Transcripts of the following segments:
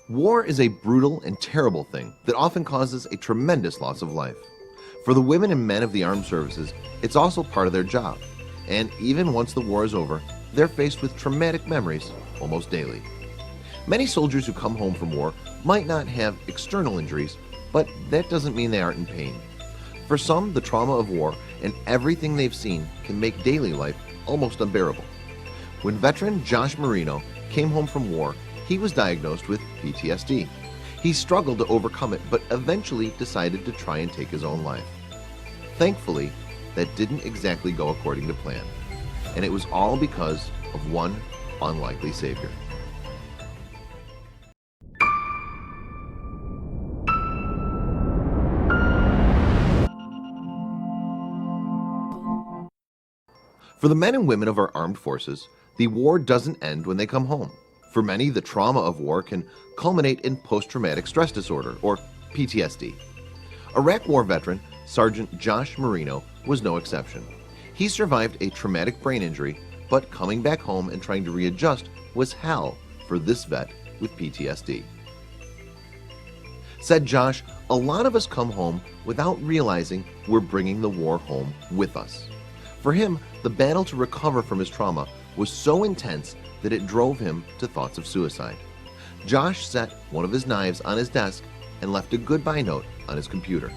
War is a brutal and terrible thing that often causes a tremendous loss of life. For the women and men of the armed services, it's also part of their job. And even once the war is over, they're faced with traumatic memories almost daily. Many soldiers who come home from war might not have external injuries, but that doesn't mean they aren't in pain. For some, the trauma of war and everything they've seen can make daily life almost unbearable. When veteran Josh Marino came home from war, he was diagnosed with PTSD. He struggled to overcome it, but eventually decided to try and take his own life. Thankfully, that didn't exactly go according to plan, and it was all because of one unlikely savior. For the men and women of our armed forces, the war doesn't end when they come home. For many, the trauma of war can culminate in post-traumatic stress disorder, or PTSD. Iraq War veteran Sergeant Josh Marino was no exception. He survived a traumatic brain injury, but coming back home and trying to readjust was hell for this vet with PTSD. Said Josh, "A lot of us come home without realizing we're bringing the war home with us." For him, the battle to recover from his trauma was so intense that it drove him to thoughts of suicide. Josh set one of his knives on his desk and left a goodbye note on his computer.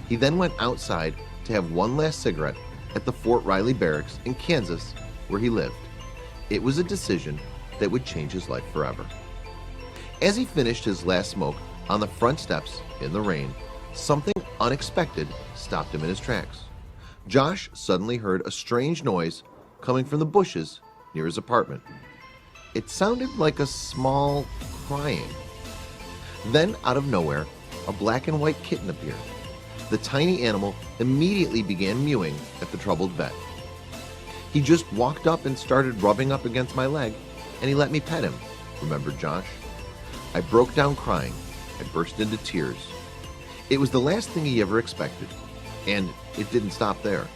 He then went outside to have one last cigarette at the Fort Riley Barracks in Kansas, where he lived. It was a decision that would change his life forever. As he finished his last smoke on the front steps in the rain, something unexpected stopped him in his tracks. Josh suddenly heard a strange noise coming from the bushes near his apartment. It sounded like a small crying. Then, out of nowhere, a black and white kitten appeared. The tiny animal immediately began mewing at the troubled vet. "He just walked up and started rubbing up against my leg, and he let me pet him," remembered Josh. "I broke down crying. I burst into tears." It was the last thing he ever expected, and it didn't stop there.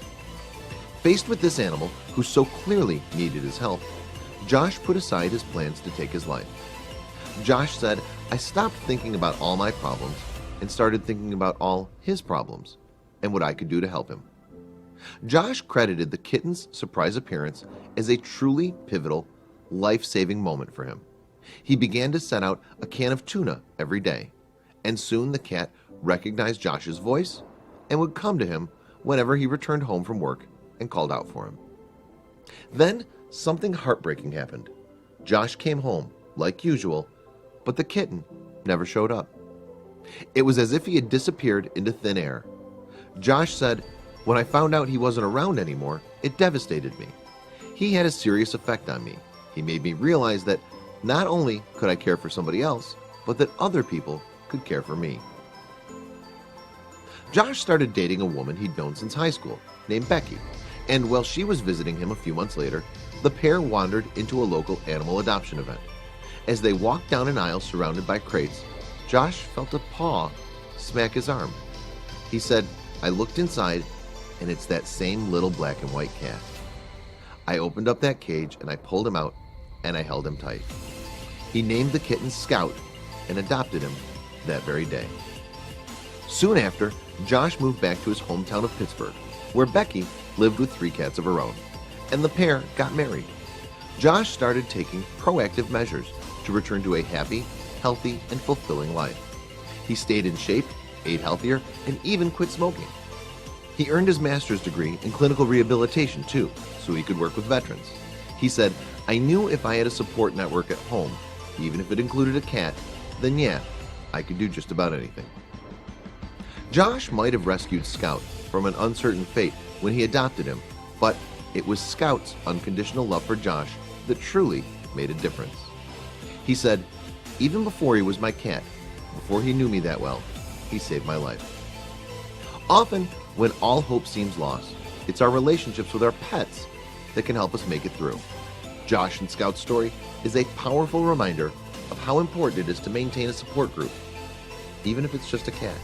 Faced with this animal, who so clearly needed his help, Josh put aside his plans to take his life. Josh said, "I stopped thinking about all my problems and started thinking about all his problems and what I could do to help him." Josh credited the kitten's surprise appearance as a truly pivotal, life-saving moment for him. He began to set out a can of tuna every day, and soon the cat recognized Josh's voice and would come to him whenever he returned home from work and called out for him. Then something heartbreaking happened. Josh came home like usual, but the kitten never showed up. It was as if he had disappeared into thin air. Josh said, "When I found out he wasn't around anymore, it devastated me. He had a serious effect on me. He made me realize that not only could I care for somebody else, but that other people could care for me." Josh started dating a woman he'd known since high school named Becky, and while she was visiting him a few months later, the pair wandered into a local animal adoption event. As they walked down an aisle surrounded by crates, Josh felt a paw smack his arm. He said, "I looked inside, and it's that same little black and white cat. I opened up that cage and I pulled him out, and I held him tight." He named the kitten Scout and adopted him that very day. Soon after, Josh moved back to his hometown of Pittsburgh, where Becky lived with 3 cats of her own, and the pair got married. Josh started taking proactive measures to return to a happy, healthy, and fulfilling life. He stayed in shape, ate healthier, and even quit smoking. He earned his master's degree in clinical rehabilitation too, so he could work with veterans. He said, "I knew if I had a support network at home, even if it included a cat, then yeah, I could do just about anything." Josh might have rescued Scout from an uncertain fate when he adopted him, but it was Scout's unconditional love for Josh that truly made a difference. He said, "Even before he was my cat, before he knew me that well, he saved my life." Often, when all hope seems lost, it's our relationships with our pets that can help us make it through. Josh and Scout's story is a powerful reminder of how important it is to maintain a support group, even if it's just a cat.